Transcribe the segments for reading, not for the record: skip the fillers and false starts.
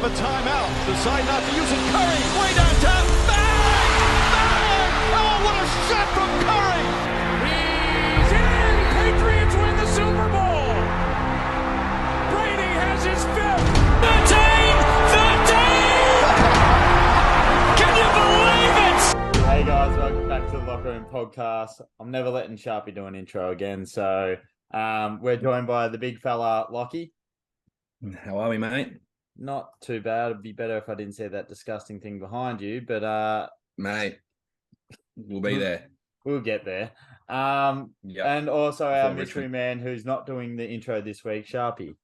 have a timeout. Decide not to use it. Curry, way downtown. Bang! Bang! Oh, what a shot from Curry! He's in! Patriots win the Super Bowl! Brady has his fifth! 13! 13! Can you believe it? Hey guys, welcome back to the Locker Room Podcast. I'm never letting Sharpie do an intro again, so we're joined by the big fella, Lockie. How are we, mate? Not too bad. It'd be better if I didn't say that disgusting thing behind you, but Mate, we'll be there. We'll get there. Yep. And also our Before mystery Richmond. man who's not doing the intro this week, Sharpie.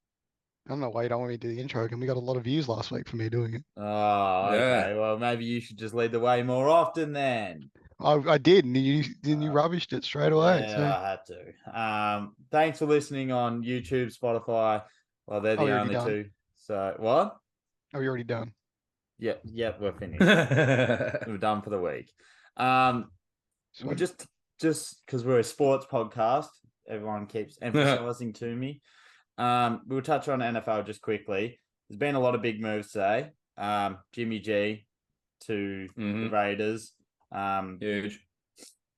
I don't know why you don't want me to do the intro again. We got a lot of views last week for me doing it. Oh, okay. Yeah. Well, maybe you should just lead the way more often then. I did, and you rubbished it straight away. Yeah, So. I had to. Thanks for listening on YouTube, Spotify. Well, they're the you're only already two. So what? Oh, you're already done. Yep, we're finished. We're done for the week. We're Sweet. just because we're a sports podcast, everyone keeps emphasizing to me. We'll touch on NFL just quickly. There's been a lot of big moves today. Jimmy G to the Raiders. Huge.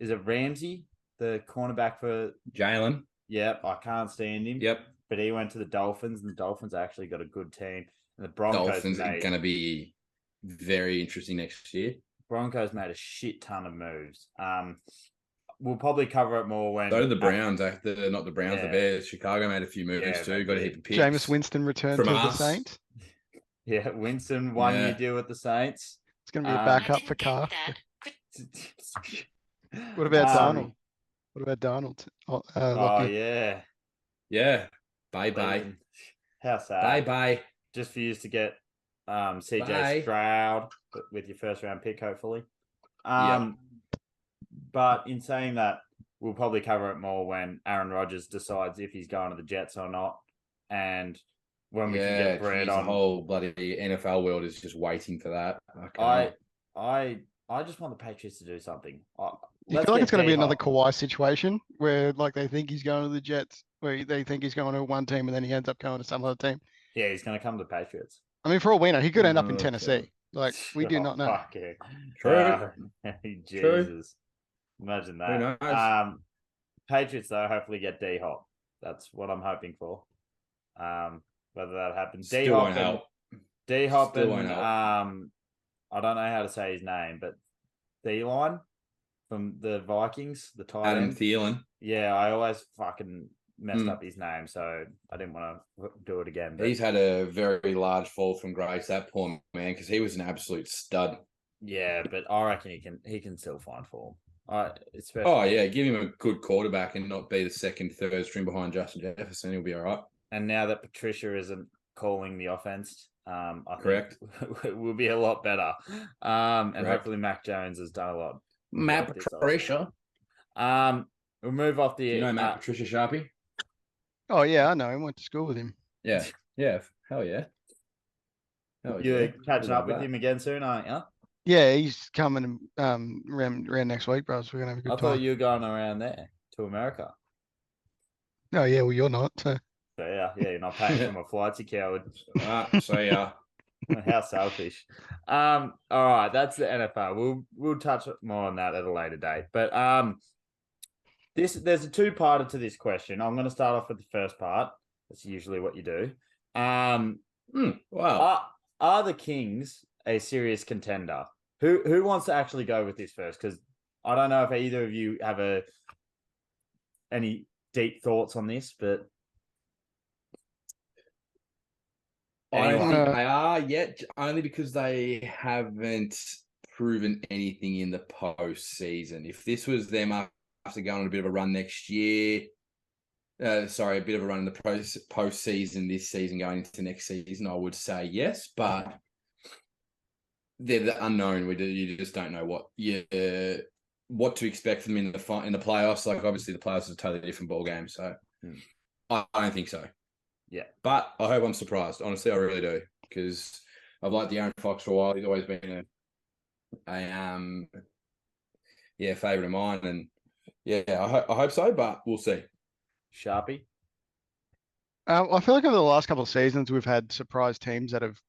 Is it Ramsey, the cornerback for Jalen. Yep, I can't stand him. Yep. But he went to the Dolphins, and the Dolphins actually got a good team. And the Broncos Dolphins are going to be very interesting next year. Broncos made a shit ton of moves. We'll probably cover it more when... So did the Browns. Not the Browns, Yeah. the Bears. Chicago made a few moves too. Got a heap of picks. Jameis Winston returned from to the us. Saints. Yeah, Winston, 1 year deal with the Saints. It's going to be a backup for Carr. What about Darnold? What about Darnold? Oh, Lockie? yeah. Yeah. Bye-bye. How sad. Bye-bye. Just for you to get CJ Bye. Stroud with your first round pick, hopefully. Yep. But in saying that, we'll probably cover it more when Aaron Rodgers decides if he's going to the Jets or not, and when we can get bread geez, on. the whole bloody NFL world is just waiting for that. I just want the Patriots to do something. Do you feel like it's going to be another Kawhi situation where, like, they think he's going to the Jets, where they think he's going to one team, and then he ends up going to some other team? Yeah, he's going to come to the Patriots. I mean, for all we know, he could end up in Okay. Tennessee. Like, we do not know. Fuck yeah. True. Jesus. Imagine that. Who knows? Patriots, though, hopefully get D-Hop. That's what I'm hoping for. Whether that happens. Still won't help. D-Hop Still and won't help. I don't know how to say his name, but D-Line from the Vikings, the tight Adam end. Thielen. Yeah, I always fucking messed up his name, so I didn't want to do it again. But He's had a very large fall from grace, that poor man, because he was an absolute stud. yeah, but I reckon he can still find form. Especially, Oh, yeah, give him a good quarterback and not be the second, third string behind Justin Jefferson. He'll be all right. And now that Patricia isn't calling the offense, I Correct. think we'll be a lot better. And Correct. hopefully Mac Jones has done a lot. Matt with this Patricia. We'll move off the... You know Matt Patricia Sharpie? Oh, yeah, I know. I went to school with him. Yeah. Yeah. Hell yeah. You're catching up with that. him again soon, aren't you? Yeah, he's coming around next week, bro. So we're going to have a I good thought time. you were going around there to America. No, yeah, well, you're not. So. So yeah, you're not paying for my flights, you coward. So, yeah. How selfish. All right, that's the NFL. We'll touch more on that at a later date. But there's a two-parter to this question. I'm going to start off with the first part. That's usually what you do. Wow. Are the Kings a serious contender? Who wants to actually go with this first? Because I don't know if either of you have any deep thoughts on this, but I don't Anyone? think they are yet, only because they haven't proven anything in the postseason. If this was them after going on a bit of a run next year, a bit of a run in the postseason this season going into next season, I would say yes, but they're the unknown. You just don't know what to expect from them in the playoffs. Like, obviously the playoffs is a totally different ball game, so I don't think so. Yeah. But I hope I'm surprised. Honestly, I really do, because I've liked De'Aaron Fox for a while. He's always been a favourite of mine, and I hope so, but we'll see. Sharpie? I feel like over the last couple of seasons, we've had surprise teams that have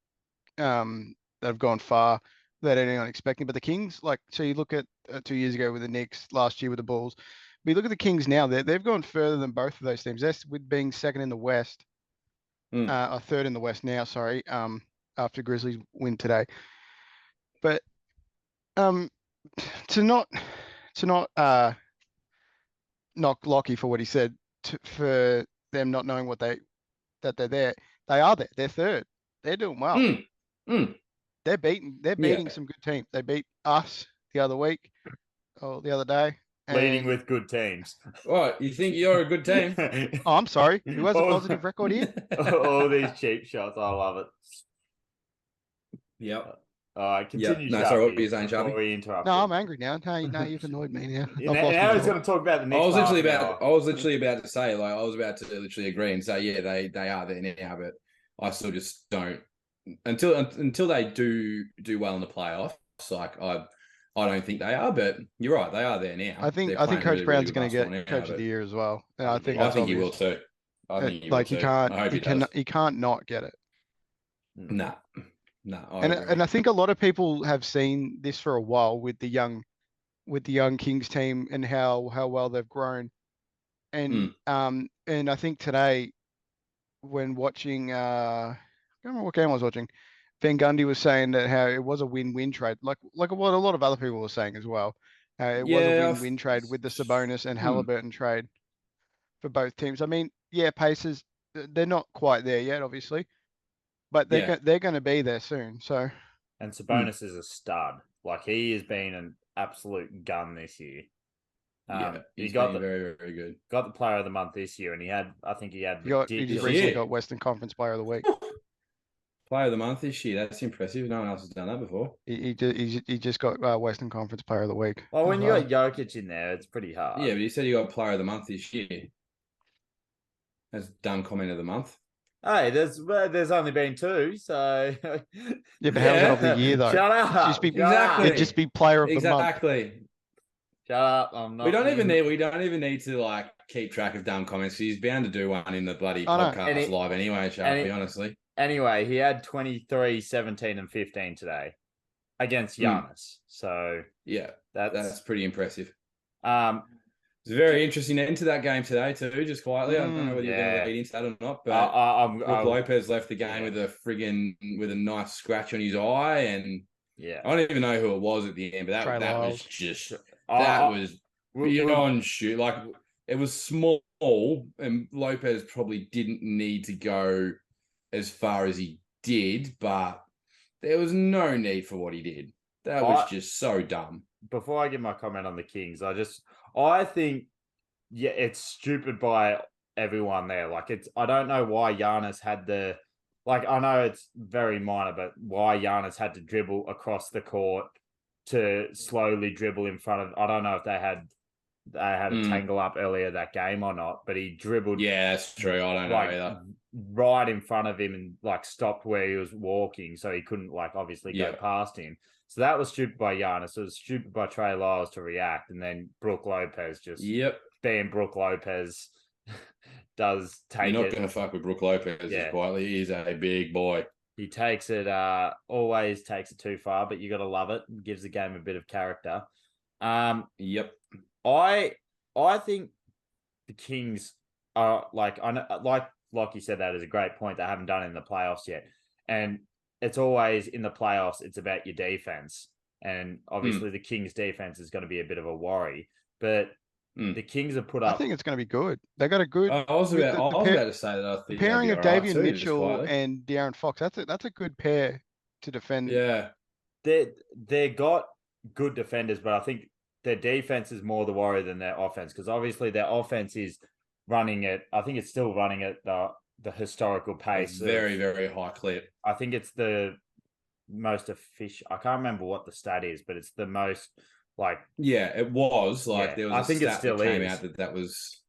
that have gone far that anyone expecting. But the Kings, like, so you look at 2 years ago with the Knicks, last year with the Bulls. But you look at the Kings now; they've gone further than both of those teams. They're with being second in the West, or third in the West now. Sorry, after Grizzlies win today. But to not knock Lockie for what he said, for them not knowing that they're there. They are there. They're third. They're doing well. They're beating some good teams. They beat us the other week or the other day. Leading with good teams. What, you think you're a good team? Oh, I'm sorry. Who has a positive record here? All these cheap shots. I love it. Yep. Continue. No, sorry, what were you saying, Sharpie? We interrupt. No, I'm angry now. No, you've annoyed me now. Now he's going to talk about the Knicks. I was literally about to say, like, I was about to literally agree and say, yeah, they are there now, but I still just don't until they do well in the playoffs. Like, I don't think they are, but you're right, they are there now. I think Coach Brown's going to get Coach of the Year as well. And I think he will too. I think he like will too. He can't not get it. No. And I think a lot of people have seen this for a while with the young Kings team and how well they've grown. And I think today, when watching, I don't remember what game I was watching, Van Gundy was saying that how it was a win-win trade, like what a lot of other people were saying as well. It was a win-win trade with the Sabonis and Halliburton trade for both teams. I mean, yeah, Pacers, they're not quite there yet, obviously. But they're going to be there soon. So, and Sabonis is a stud. Like, he has been an absolute gun this year. He got very, very good. Got the Player of the Month this year, and he just recently got Western Conference Player of the Week. Player of the Month this year. That's impressive. No one else has done that before. He just got Western Conference Player of the Week. Well, when you got Jokic in there, it's pretty hard. Yeah, but you said you got Player of the Month this year. That's dumb comment of the month. Hey, there's only been 2, so yeah, but how's of the year though? Shut up! It'd just be Player of the Month. Exactly. Shut up! I'm not. We don't even need to like keep track of dumb comments. He's bound to do one in the bloody podcast live anyway. Sharpie, honestly. Anyway, he had 23, 17, and 15 today against Giannis. So yeah, that's pretty impressive. It's a very interesting end to that game today too, just quietly. I don't know whether you're going to lead into that or not, but Brook Lopez left the game with a nice scratch on his eye, and I don't even know who it was at the end, but that was just was beyond shoot. Like, it was small, and Lopez probably didn't need to go as far as he did, but there was no need for what he did. That was just so dumb. Before I give my comment on the Kings, I think, it's stupid by everyone there. Like, I don't know why Giannis had I know it's very minor, but why Giannis had to dribble across the court to slowly dribble in front of, I don't know if they had a tangle up earlier that game or not, but he dribbled. Yeah, that's true. I don't know either. Right in front of him and stopped where he was walking, so he couldn't obviously go past him. So that was stupid by Giannis. It was stupid by Trey Lyles to react, and then Brook Lopez just being Brook Lopez does take. You're not going to fuck with Brook Lopez quietly. He's a big boy. He takes it. Always takes it too far, but you got to love it. It gives the game a bit of character. Yep. I think the Kings are like you said, that is a great point. They haven't done it in the playoffs yet, and it's always in the playoffs. It's about your defense, and obviously the Kings' defense is going to be a bit of a worry. But the Kings have put up. I think it's going to be good. They got a good. I was about to say that. I think the pairing of Davion Mitchell and De'Aaron Fox. That's a good pair to defend. Yeah, they got good defenders, but I think their defense is more the worry than their offense, because obviously their offense is running at. I think it's still running at the historical pace. Very, very high clip. I think it's the most efficient. I can't remember what the stat is, but it's the most it was there was. I think it still came out that was.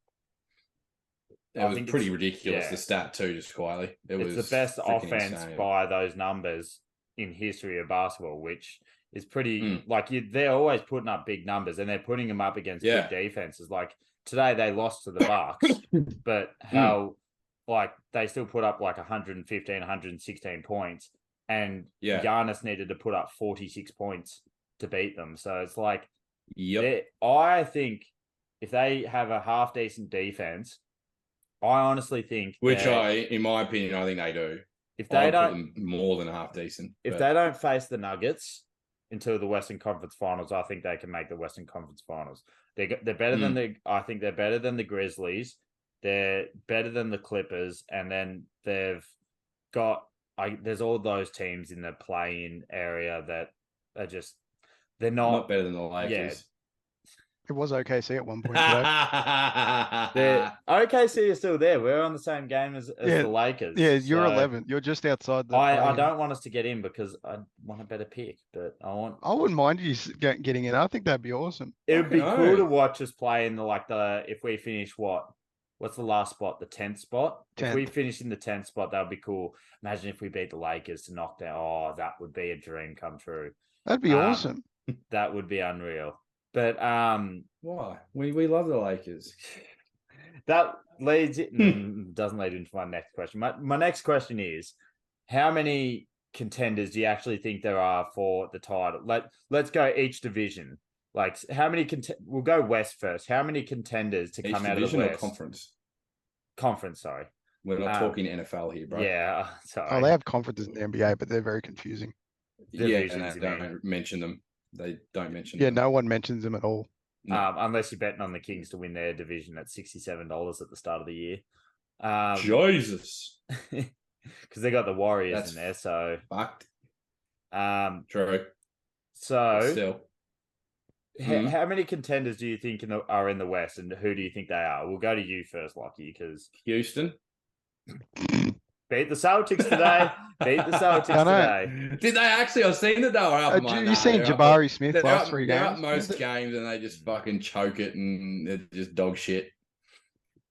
It was pretty ridiculous. The stat too, just quietly. It's the best offense insane by those numbers in history of basketball, which is pretty they're always putting up big numbers, and they're putting them up against good defenses. Like today, they lost to the Bucks, but how they still put up 115, 116 points, and Giannis needed to put up 46 points to beat them. So it's like, I think if they have a half decent defense, I honestly think in my opinion, I think they do. If they don't, put them more than half decent. If they don't face the Nuggets until the Western Conference Finals, I think they can make the Western Conference Finals. They're better than I think they're better than the Grizzlies. They're better than the Clippers, and then they've got there's all those teams in the play-in area that are just they're not better than the Lakers. Yeah. It was OKC at one point today. OKC is still there. We're on the same game as the Lakers. Yeah, you're 11th. You're just outside the. I don't want us to get in because I want a better pick, but I wouldn't mind you getting in. I think that'd be awesome. It would be cool to watch us play in if we finish what's the last spot? The 10th spot. 10th. If we finish in the 10th spot, that would be cool. Imagine if we beat the Lakers to knock down. Oh, that would be a dream come true. That'd be awesome. That would be unreal. But why? We love the Lakers. That doesn't lead into my next question. My next question is, how many contenders do you actually think there are for the title? Let's go each division. Like how many we'll go West first. How many contenders to come out of the West? Or conference? Conference, sorry. We're not talking NFL here, bro. Yeah, sorry. Oh, they have conferences in the NBA, but they're very confusing. Don't mention them. They don't mention them. No one mentions them at all. No. Unless you're betting on the Kings to win their division at $67 at the start of the year. Jesus. Because they got the Warriors in there, so fucked. True. So still. How many contenders do you think are in the West, and who do you think they are? We'll go to you first, Lockie, because Houston. Beat the Celtics today. Today. Did they actually? I've seen that they were up. You seen Jabari Smith last 3 games? They're up most games, and they just fucking choke it, and they're just dog shit.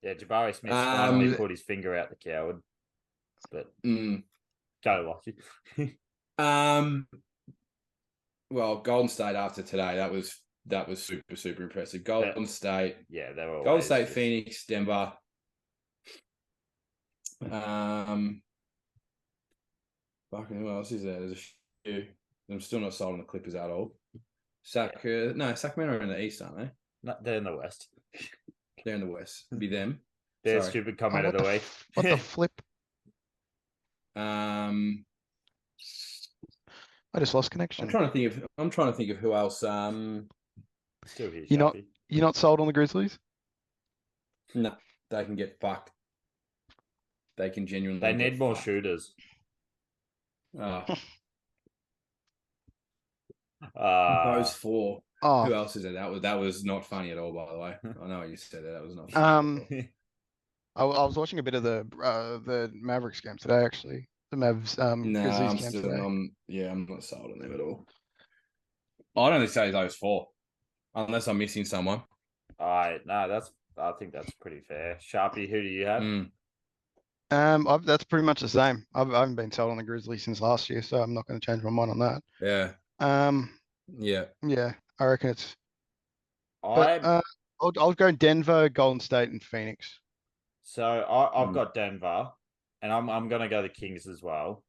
Yeah, Jabari Smith finally put his finger out the coward. But go, Lockie. Well, Golden State after today, that was super, super impressive. Golden State. Yeah, they were Golden State, Phoenix, Denver. Fucking who else is there? There's a few. I'm still not sold on the Clippers at all. Sacramento are in the East, aren't they? No, they're in the West. They're in the West. Be them. They're stupid comment of the week. What the flip? I just lost connection. I'm trying to think of who else. Still here, you're not sold on the Grizzlies? No, they can get fucked. They can genuinely. They need more shooters. Those 4. Oh. Who else is it? That was not funny at all, by the way. I know you said that. That was not funny. I was watching a bit of the Mavericks game today, actually. The Mavs Grizzlies game today. I'm not sold on them at all. I'd only say those 4, unless I'm missing someone. I think that's pretty fair. Sharpie, who do you have? That's pretty much the same. I haven't been sold on the Grizzlies since last year, so I'm not going to change my mind on that. Yeah. Yeah. I reckon it's. I'll go Denver, Golden State, and Phoenix. So I've got Denver, and I'm going to go the Kings as well.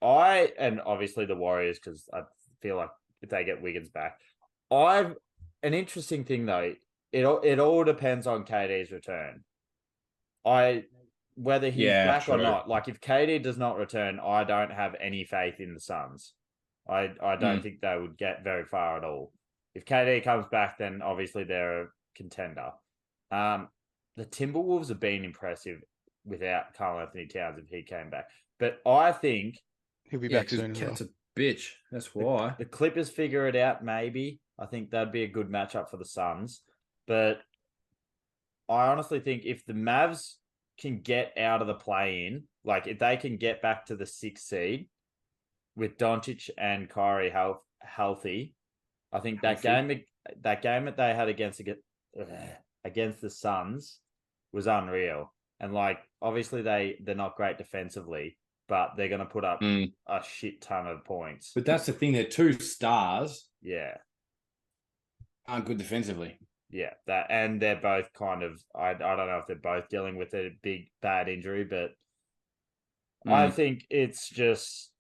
And obviously the Warriors, because I feel like if they get Wiggins back, an interesting thing though. It all depends on KD's return. Whether he's back or not. Like if KD does not return, I don't have any faith in the Suns. I don't think they would get very far at all. If KD comes back, then obviously they're a contender. The Timberwolves have been impressive without Karl Anthony Towns if he came back. But I think he'll be back soon. Cat's a bitch. That's why. The Clippers figure it out, maybe. I think that'd be a good matchup for the Suns. But I honestly think if the Mavs can get out of the play-in, like if they can get back to the 6th seed with Doncic and Kyrie healthy, I think that game that they had against the Suns was unreal. And like obviously they're not great defensively, but they're going to put up a shit ton of points. But that's the thing; they're 2 stars. Yeah, aren't good defensively. Yeah, and they're both kind of. I don't know if they're both dealing with a big bad injury, but I think it's just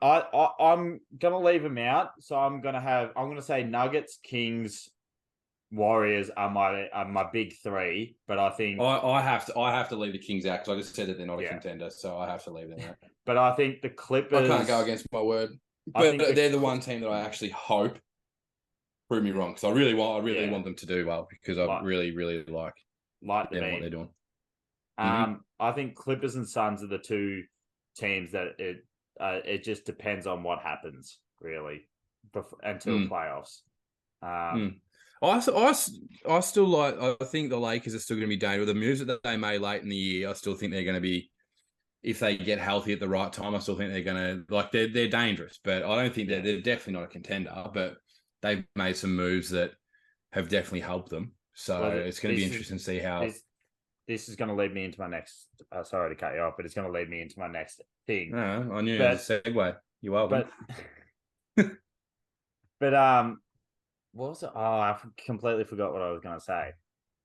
I'm gonna leave them out. So I'm gonna say Nuggets, Kings, Warriors are my big three. But I think I have to leave the Kings out because I just said that they're not a Yeah. contender, so I have to leave them out. But I think the Clippers. I can't go against my word. I But think they're the one team that I actually hope prove me wrong because I really Yeah. want them to do well because I really like the them, what beam. they're doing. I think Clippers and Suns are the two teams that it just depends on what happens really until playoffs. I still like. I think the Lakers are still going to be dangerous. The moves that they made late in the year, I still think they're going to be. If they get healthy at the right time, I still think they're going to they're dangerous. But I don't think they're definitely not a contender. But they've made some moves that have definitely helped them. So it's going to be interesting to see how. This is going to lead me into my next. Sorry to cut you off, but it's going to lead me into my next thing. No, I knew it was a segue. You're welcome. But what was it? Oh, I completely forgot what I was going to say.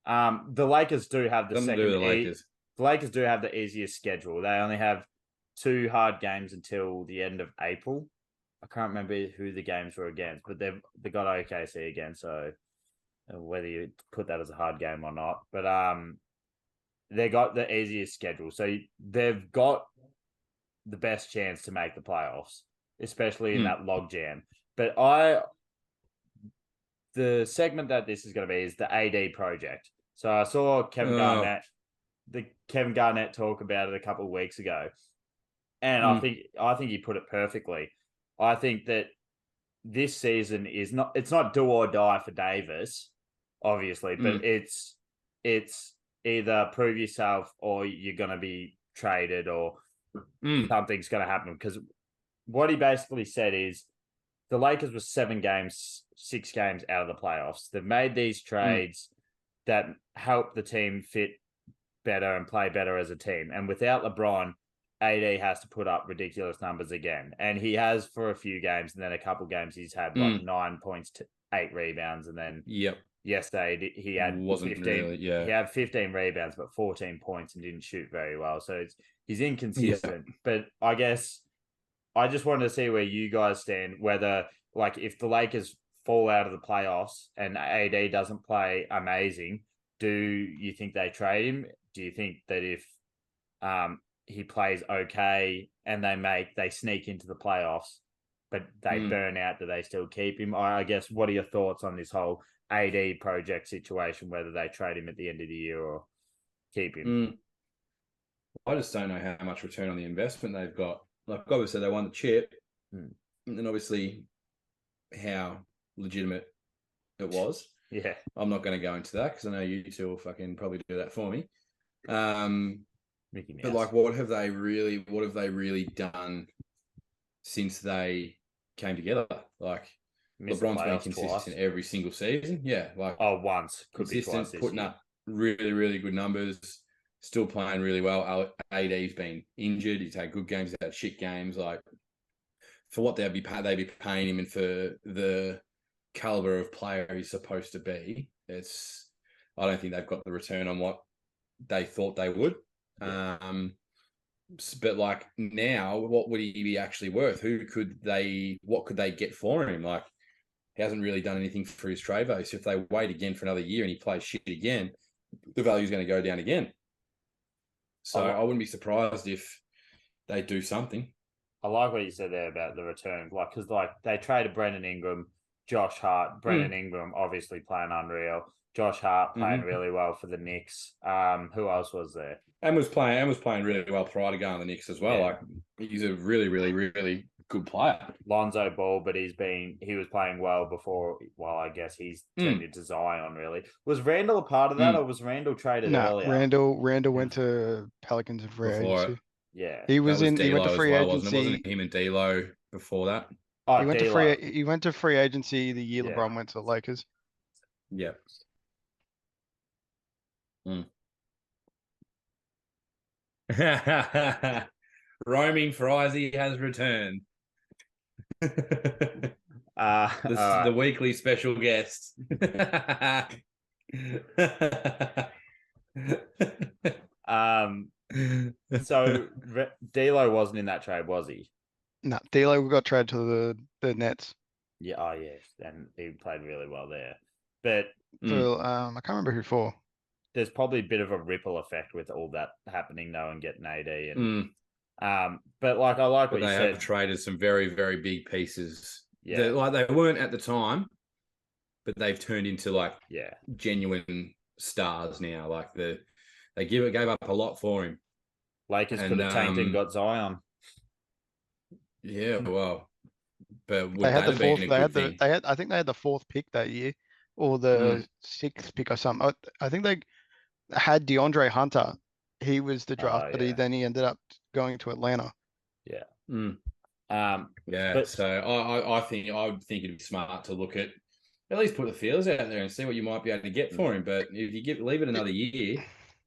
The Lakers do have the The Lakers do have the easiest schedule. They only have 2 hard games until the end of April. I can't remember who the games were against, but they got OKC again. So whether you put that as a hard game or not, but they got the easiest schedule, so they've got the best chance to make the playoffs, especially in that logjam. But the segment that this is going to be is the AD project. So I saw Kevin Garnett talk about it a couple of weeks ago, and I think he put it perfectly. I think that this season it's not do or die for Davis, obviously, but it's either prove yourself or you're going to be traded or something's going to happen. Because what he basically said is the Lakers were 6 games out of the playoffs. They've made these trades that help the team fit better and play better as a team. And without LeBron, AD has to put up ridiculous numbers again. And he has for a few games, and then a couple games he's had 9 points to 8 rebounds. And then yesterday he had 15. He had 15 rebounds, but 14 points and didn't shoot very well. So he's inconsistent. But I guess I just wanted to see where you guys stand, whether if the Lakers fall out of the playoffs and AD doesn't play amazing, do you think they trade him? Do you think that if he plays okay and they sneak into the playoffs, but they burn out, do they still keep him? I guess, what are your thoughts on this whole AD project situation, whether they trade him at the end of the year or keep him? I just don't know how much return on the investment they've got. Like, obviously, they won the chip, and then obviously how legitimate it was. Yeah. I'm not going to go into that because I know you two will fucking probably do that for me. But what have they really done since they came together? LeBron's been consistent every single season. Yeah, once, consistent, putting up really, really good numbers, still playing really well. AD's been injured. He's had good games, he's had shit games. For what they'd be paying him, and for the caliber of player he's supposed to be, I don't think they've got the return on what they thought they would. But now, what would he be actually worth? What could they get for him? He hasn't really done anything for his trade value. So if they wait again for another year and he plays shit again, the value is going to go down again. So I wouldn't be surprised if they do something. I like what you said there about the return, because they traded Brandon Ingram, Josh Hart. Brandon Ingram obviously playing unreal. Josh Hart playing really well for the Knicks. Who else was there? And was playing really well prior to going to the Knicks as well. Yeah. He's a really, really, really good player. Lonzo Ball, but he was playing well before. Well, I guess he's turned into Zion. Really, was Randall a part of that, or was Randall traded earlier? Randall went to Pelicans in free agency. Yeah, he went to free agency. Wasn't him and D'Lo before that? Oh, he went to free agency the year LeBron went to the Lakers. Yeah. Roaming Frizy has returned. The weekly special guest. So D'Lo wasn't in that trade, was he? No, D'Lo got traded to the Nets. Yeah, oh yes, and he played really well there. But For I can't remember who for. there's probably a bit of a ripple effect with all that happening though, and getting AD and but like I like But what you they said. have traded some very, very big pieces. Yeah. Like they weren't at the time, but they've turned into like genuine stars now. Like they gave up a lot for him. Lakers could have tanked and got Zion. Yeah, well, but would They had that the have been fourth. a They good had thing? I think they had the fourth pick that year, or the sixth pick or something. I think they had DeAndre Hunter. He was the draft, but he ended up going to Atlanta. Yeah. Yeah. But So I would think it'd be smart to look at least put the feelers out there and see what you might be able to get for him. But if you leave it another year,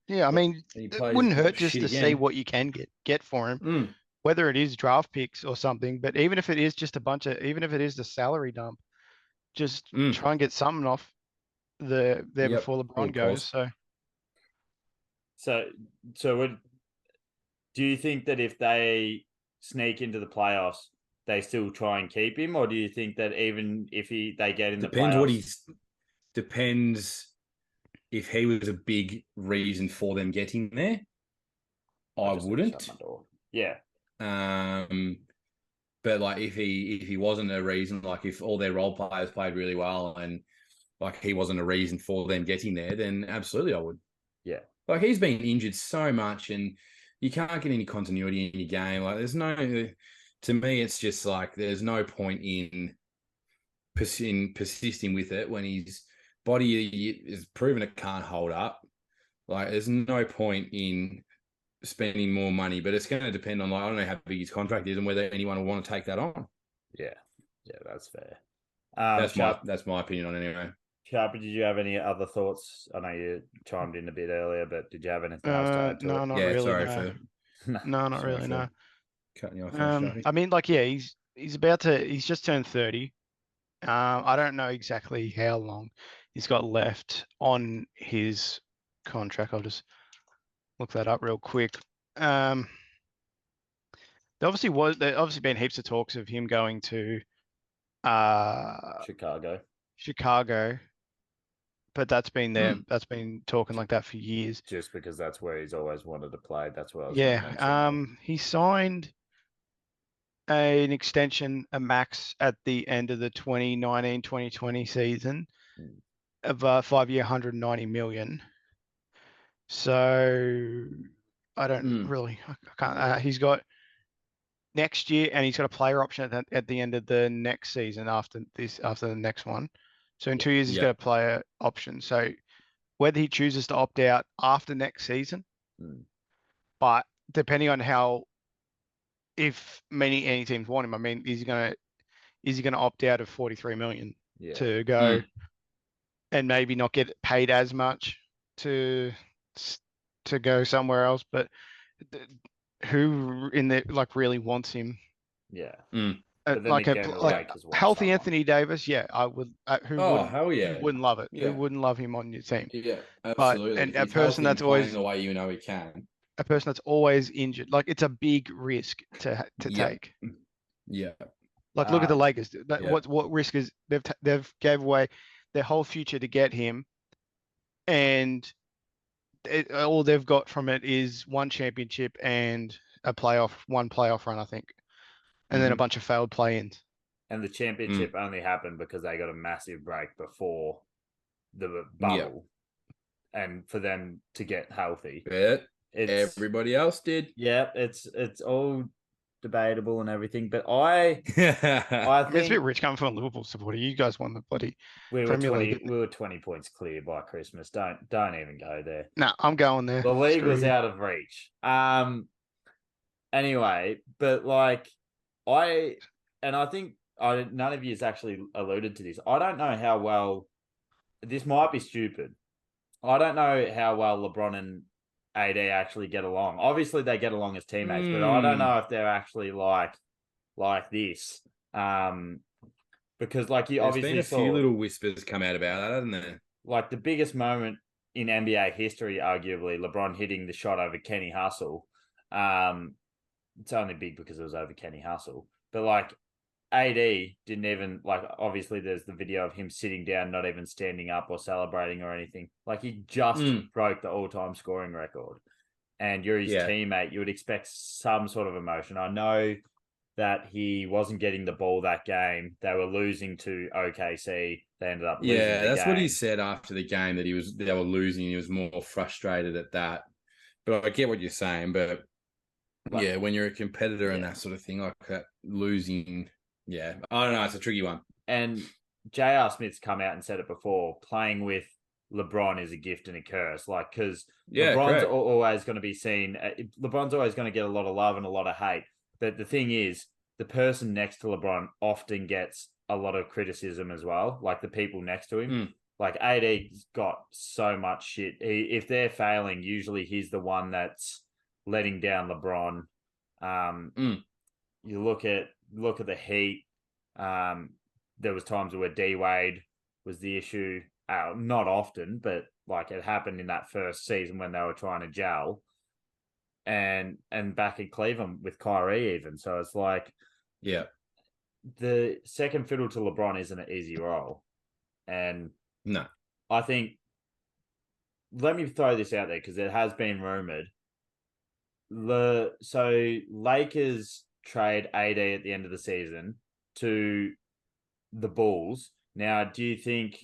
Yeah, I mean, and he it plays wouldn't hurt just shit to see again. what you can get for him, whether it is draft picks or something. But even if it is just even if it is the salary dump, just try and get something off there before LeBron goes. So do you think that if they sneak into the playoffs, they still try and keep him, or do you think that even if they get in the playoffs, depends if he was a big reason for them getting there? I wouldn't. Yeah. But like if he wasn't a reason, like if all their role players played really well and like he wasn't a reason for them getting there, then absolutely I would. Yeah. Like he's been injured so much and you can't get any continuity in your game. Like to me, it's just like there's no point in persisting with it when his body is proven it can't hold up. Like there's no point in spending more money, but it's going to depend on like I don't know how big his contract is and whether anyone will want to take that on. Yeah, that's fair. That's my opinion on it anyway. Sharpie, did you have any other thoughts? I know you chimed in a bit earlier, but did you have anything else to add to it? Not really. Sorry no. for no, not really. No. Cutting you off, Sharpie. I mean, like, yeah, he's just turned 30. I don't know exactly how long he's got left on his contract. I'll just look that up real quick. There obviously been heaps of talks of him going to Chicago, but that's been there. That's been talking like that for years. Just because that's where he's always wanted to play. That's what I was he signed an extension, a max at the end of the 2019-2020 season of a 5-year, 190 million. So I don't really, I can't. He's got next year, and he's got a player option at the end of the next season after the next one. So in 2 years, he's got a player option. So whether he chooses to opt out after next season, but depending on if any teams want him, I mean, is he gonna opt out of 43 million to go and maybe not get paid as much to go somewhere else? But who in there like really wants him? Yeah. Like a healthy Anthony Davis, I would. Hell yeah. Who wouldn't love it? Who wouldn't love him on your team? Yeah, absolutely. But, and a person that's always the way you know he can. A person that's always injured, like it's a big risk to take. Yeah. Like look at the Lakers. What risk is they've gave away their whole future to get him, and all they've got from it is one championship and one playoff run, I think. And then a bunch of failed play-ins. And the championship only happened because they got a massive break before the bubble. And for them to get healthy. But everybody else did. Yeah, it's all debatable and everything. But I think it's a bit rich coming from a Liverpool supporter. You guys won the bloody Premier League. We were 20 points clear by Christmas. Don't even go there. No, I'm going there. The league was out of reach. Anyway, but like I think none of you has actually alluded to this. I don't know how well this might be stupid. I don't know how well LeBron and AD actually get along. Obviously, they get along as teammates, but I don't know if they're actually like this. Because like you obviously been a few little whispers come out about that, hasn't there? Like the biggest moment in NBA history, arguably, LeBron hitting the shot over Kenny Hustle. It's only big because it was over Kenny Hustle. But like AD didn't even like. Obviously, there's the video of him sitting down, not even standing up or celebrating or anything. Like he just broke the all-time scoring record, and you're his teammate. You would expect some sort of emotion. I know that he wasn't getting the ball that game. They were losing to OKC. They ended up losing the that's game. what he said after the game, that they were losing. He was more frustrated at that. But I get what you're saying. But when you're a competitor and that sort of thing, like that, losing, I don't know. It's a tricky one. And J.R. Smith's come out and said it before. Playing with LeBron is a gift and a curse. Like, because LeBron's always going to be seen. LeBron's always going to get a lot of love and a lot of hate. But the thing is, the person next to LeBron often gets a lot of criticism as well, like the people next to him. Like AD's got so much shit. If they're failing, usually he's the one that's letting down LeBron. You look at the Heat. There was times where D-Wade was the issue. Not often, but like it happened in that first season when they were trying to gel. And back in Cleveland with Kyrie even. So it's like, the second fiddle to LeBron isn't an easy role. And no, I think, let me throw this out there because it has been rumored. So Lakers trade AD at the end of the season to the Bulls. Now, do you think,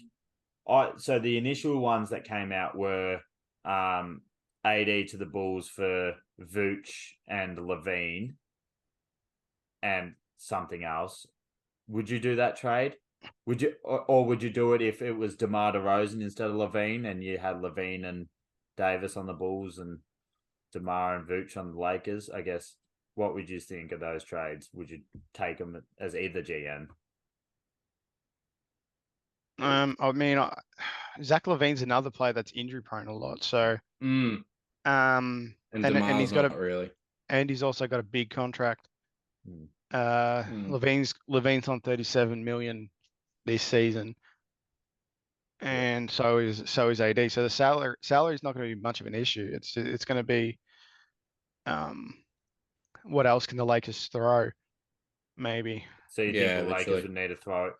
so the initial ones that came out were AD to the Bulls for Vooch and Levine and something else. Would you do that trade? Would you, or would you do it if it was DeMar DeRozan instead of Levine, and you had Levine and Davis on the Bulls and DeMar and Vooch on the Lakers? I guess, what would you think of those trades? Would you take them as either GM? I mean, Zach Levine's another player that's injury prone a lot. So, and he's got really, and he's also got a big contract. Levine's on 37 million this season, and so is AD. So the salary is not going to be much of an issue. It's going to be, what else can the Lakers throw? Maybe. So you think the Lakers would need to throw it?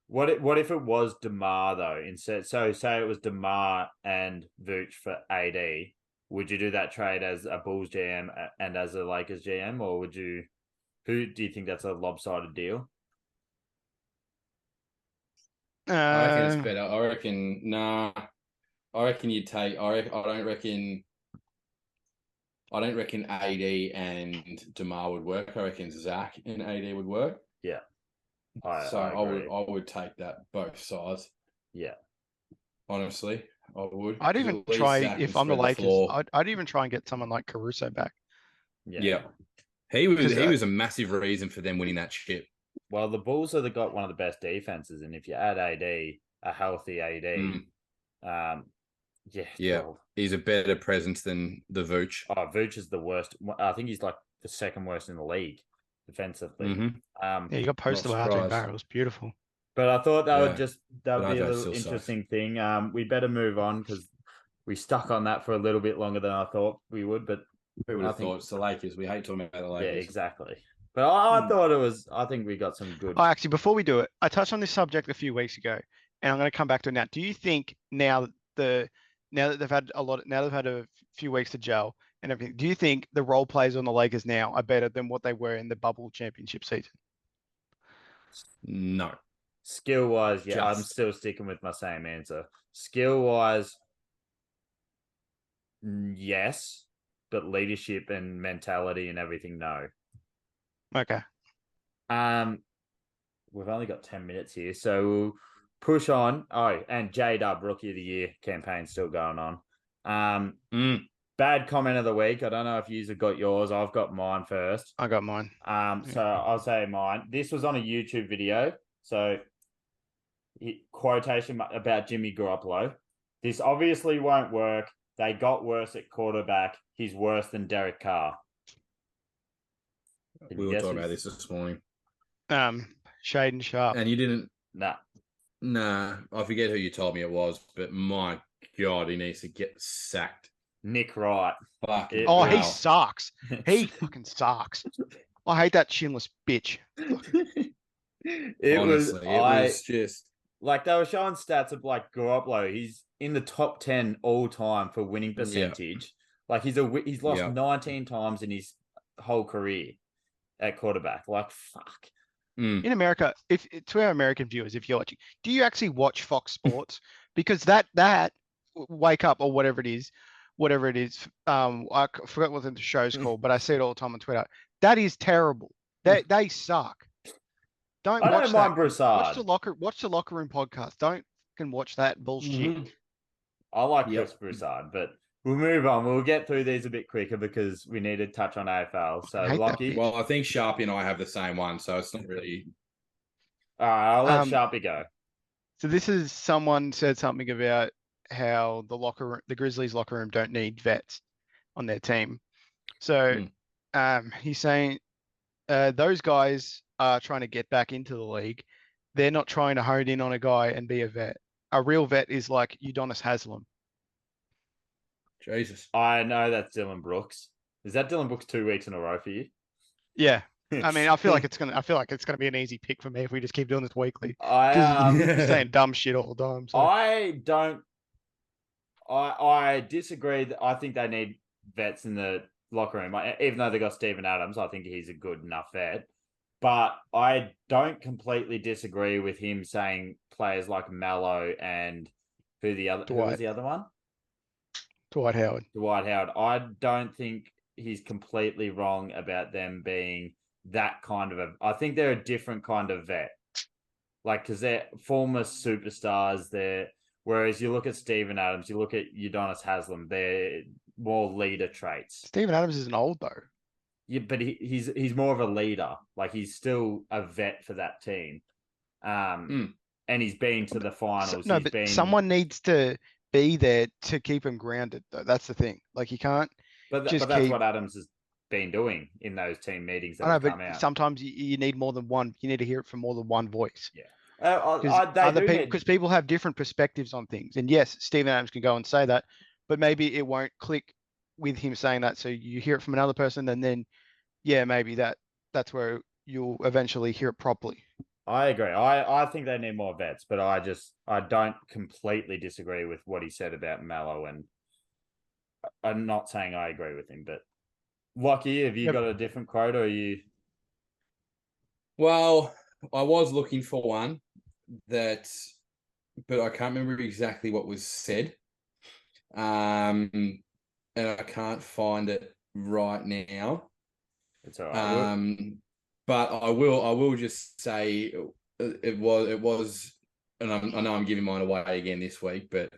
What if it was DeMar though? Instead, so say it was DeMar and Vooch for AD. Would you do that trade as a Bulls GM and as a Lakers GM, or would you? Who do you think that's a lopsided deal? I reckon it's better. I reckon you'd take. I don't reckon AD and DeMar would work. I reckon Zach and AD would work. Yeah. I would take that both sides. Yeah. Honestly, I would. I'd even try, if I'm the Lakers, I'd even try and get someone like Caruso back. Yeah. He was a massive reason for them winning that chip. Well, the Bulls have got one of the best defenses, and if you add AD, a healthy AD, well, he's a better presence than the Vooch. Oh, Vooch is the worst. I think he's like the second worst in the league defensively. You got posted by RJ Barrett. It was beautiful. But I thought that would be a little interesting thing. We better move on because we stuck on that for a little bit longer than I thought we would. But who would have thought it's the Lakers? We hate talking about the Lakers. Yeah, exactly. But I thought it was. I think we got some good. Actually, before we do it, I touched on this subject a few weeks ago, and I'm going to come back to it now. Do you think now that they've had a few weeks to gel and everything, do you think the role players on the Lakers now are better than what they were in the bubble championship season? No. Skill-wise, yeah, I'm still sticking with my same answer. Skill-wise, yes, but leadership and mentality and everything, no. Okay. We've only got 10 minutes here, so we'll push on. Oh, and J-Dub Rookie of the Year campaign still going on. Bad comment of the week. I don't know if you've got yours. I've got mine first. I got mine. So I'll say mine. This was on a YouTube video. So quotation about Jimmy Garoppolo. This obviously won't work. They got worse at quarterback. He's worse than Derek Carr. We were talking about this morning. Shaden Sharp. And you didn't? Nah. I forget who you told me it was, but my God, he needs to get sacked. Nick Wright. He sucks. He fucking sucks. I hate that chinless bitch. It Honestly, it was just like they were showing stats of like Garoppolo. He's in the top 10 all time for winning percentage. Like he's lost 19 times in his whole career at quarterback. Like fuck. In America, if to our American viewers, if you're watching, do you actually watch Fox Sports? Because that Wake Up or whatever it is, I forgot what the show's called, but I see it all the time on Twitter. That is terrible. They suck. Don't I watch don't that. mind Broussard. Watch the locker room podcast. Don't can watch that bullshit. I like Chris Broussard, but we'll move on. We'll get through these a bit quicker because we need to touch on AFL. So Lucky. Well, I think Sharpie and I have the same one, so it's not really. All right, I'll let Sharpie go. So this is someone said something about how the Grizzlies locker room don't need vets on their team. So he's saying those guys are trying to get back into the league. They're not trying to hone in on a guy and be a vet. A real vet is like Udonis Haslem. Jesus. I know that's Dylan Brooks. Is that Dylan Brooks 2 weeks in a row for you? Yeah. I mean, I feel like it's gonna be an easy pick for me if we just keep doing this weekly. I saying dumb shit all the time. So. I disagree. I think they need vets in the locker room. Even though they got Steven Adams, I think he's a good enough vet. But I don't completely disagree with him saying players like Mallow and who was the other one? Dwight Howard. I don't think he's completely wrong about them being that kind of I think they're a different kind of vet. Like, because they're former superstars. Whereas you look at Steven Adams, you look at Udonis Haslem, they're more leader traits. Steven Adams isn't old though. Yeah, but he's more of a leader. Like he's still a vet for that team. And he's been to the finals. Someone needs to be there to keep him grounded though. That's the thing. Like you can't. But that's what Adams has been doing in those team meetings that have come out. Sometimes you need more than one. You need to hear it from more than one voice. Yeah. Because people have different perspectives on things. And yes, Steven Adams can go and say that, but maybe it won't click with him saying that. So you hear it from another person, and then, yeah, maybe that's where you'll eventually hear it properly. I agree. I think they need more vets, but I don't completely disagree with what he said about Mallow, and I'm not saying I agree with him, but Lucky, have you got a different quote, or are you? Well, I was looking for one but I can't remember exactly what was said. And I can't find it right now. It's all right. But I will just say it was, and I know I'm giving mine away again this week, but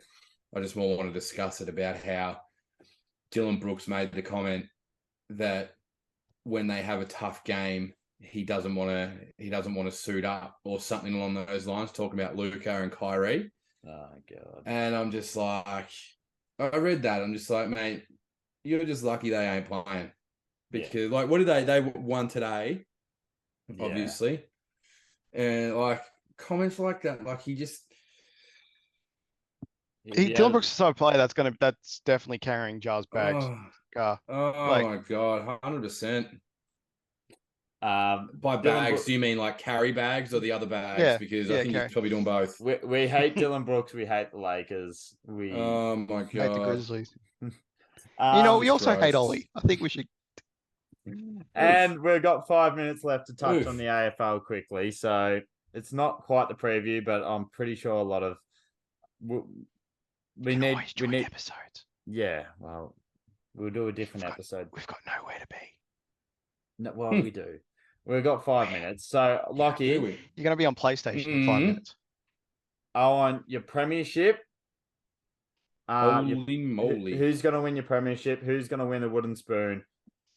I just more want to discuss it about how Dylan Brooks made the comment that when they have a tough game, he doesn't want to suit up or something along those lines, talking about Luka and Kyrie. Oh God. And I'm just like, I read that. I'm just like, mate, you're just lucky they ain't playing. Because like, what did they won today? Obviously. And like comments like that, like he just Dylan Brooks is a player that's definitely carrying Jar's bags. My God, 100%. By bags, do you mean like carry bags or the other bags? Yeah, because I think he's probably doing both. We hate Dylan Brooks. We hate the Lakers. Oh my God, hate the Grizzlies. We also hate Ollie. I think we should. And we've got 5 minutes left to touch on the AFL quickly. So it's not quite the preview, but I'm pretty sure a lot of we need episodes. Yeah, well, we'll do a different episode. We've got nowhere to be. No, well, we do. We've got 5 minutes. So, Lucky, you're going to be on PlayStation in 5 minutes. I want your premiership. Holy moly! Who's going to win your premiership? Who's going to win the wooden spoon?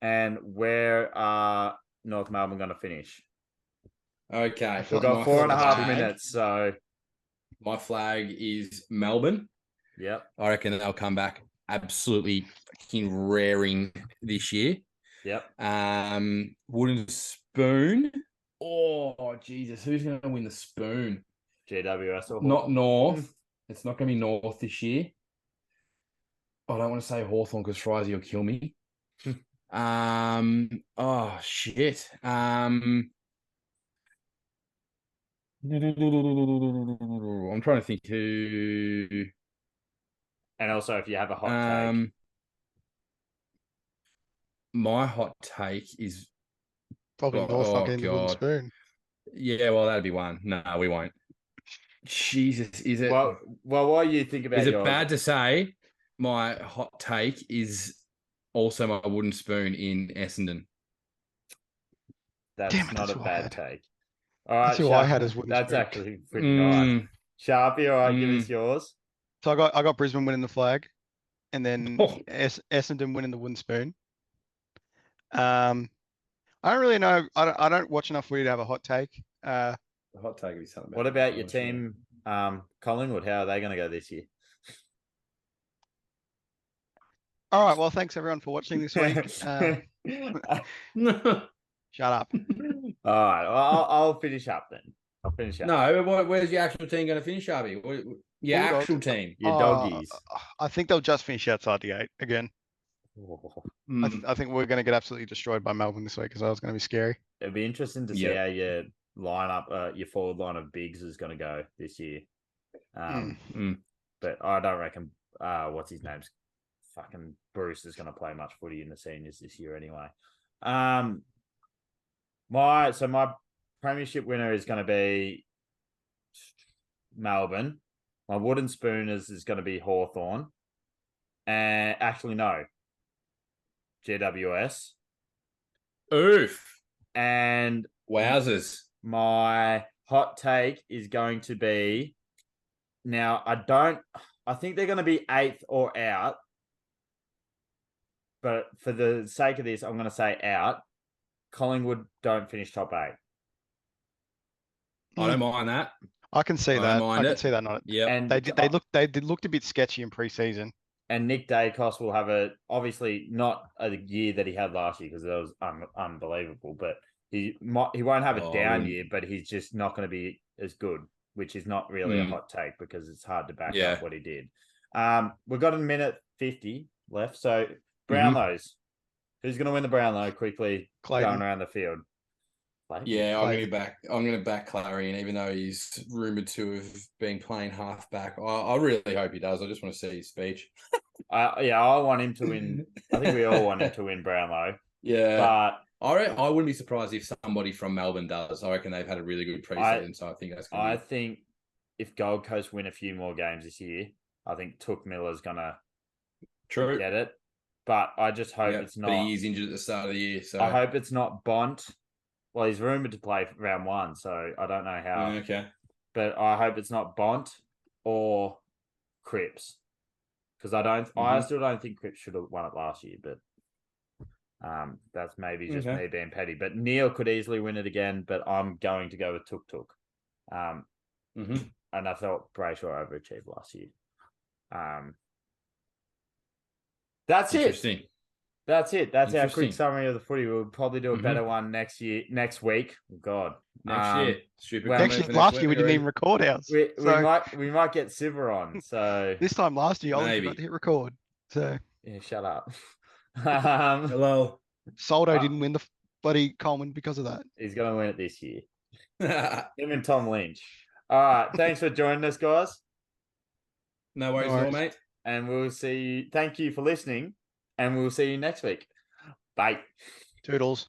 And where are North Melbourne going to finish? Okay, we've got 4.5 minutes. So, my flag is Melbourne. Yep. I reckon they'll come back absolutely fucking raring this year. Yep. Wooden spoon. Oh Jesus, who's going to win the spoon? GWS or not North. It's not going to be North this year. I don't want to say Hawthorn because Frizy will kill me. Oh shit. I'm trying to think who. And also, if you have a hot take, my hot take is Probably North not getting the wooden God. spoon. Yeah, well, that'd be one. No, we won't. Jesus, is it? well, what do you think about Is it yours? bad to say my hot take is also my wooden spoon in Essendon? That's Damn it, not that's a who I bad had. take. All right, That's who I had as wooden that's spoon. actually pretty nice. Sharpie, all right, give us Mm. yours. So I got Brisbane winning the flag, and then Oh. Essendon winning the wooden spoon. I don't really know. I don't watch enough footy to have a hot take. The hot take would be something. What about your team, Collingwood? How are they going to go this year? All right. Well, thanks everyone for watching this week. Shut up. All right, well, I'll finish up then. I'll finish up. No, where's your actual team going to finish, Harvey? Your Bulldogs. actual team. Your doggies. I think they'll just finish outside the 8 again. I think we're going to get absolutely destroyed by Melbourne this week, because I was going to be scary. It'd be interesting to see how your lineup, your forward line of bigs is going to go this year. But I don't reckon, what's his name's fucking Bruce is going to play much footy in the seniors this year anyway. My premiership winner is going to be Melbourne. My wooden spoon is going to be Hawthorn. And actually, no. GWS. Oof. And wowzers. My hot take is going to be, now I think they're going to be 8th or out. But for the sake of this, I'm going to say out. Collingwood don't finish top 8. I don't mind that. I can see that. I can see that. Yeah. And they looked a bit sketchy in pre-season. And Nick Dacos will have obviously not a year that he had last year, because it was unbelievable, but he won't have a down year, but he's just not going to be as good, which is not really a hot take, because it's hard to back up what he did. We've got a minute 50 left. So Brownlows, who's going to win the Brownlow quickly? Clayton. Going around the field? Clayton. Yeah, I'm going to back Clarion, even though he's rumored to have been playing halfback. I really hope he does. I just want to see his speech. I want him to win. I think we all want him to win Brownlow. Yeah, but I wouldn't be surprised if somebody from Melbourne does. I reckon they've had a really good preseason, so I think that's going to be... I think if Gold Coast win a few more games this year, I think Took Miller's going to get it. But I just hope it's not... But he is injured at the start of the year, so... I hope it's not Bont. Well, he's rumoured to play round 1, so I don't know how. Okay. But I hope it's not Bont or Cripps. Because I still don't think Cripps should have won it last year, but that's maybe just me being petty. But Neil could easily win it again, but I'm going to go with Tuk Tuk. And I thought Brayshaw overachieved last year. That's Interesting. it. That's it. That's our quick summary of the footy. We'll probably do a better one next week. Oh, God. Next year. Last year we didn't even record ours. We might get Siver on. So this time last year I forgot to hit record. So yeah, shut up. Hello. Soldo didn't win the bloody Coleman because of that. He's gonna win it this year. Him and Tom Lynch. All right. Thanks for joining us, guys. No worries at all, mate. And we'll see you. Thank you for listening. And we'll see you next week. Bye. Toodles.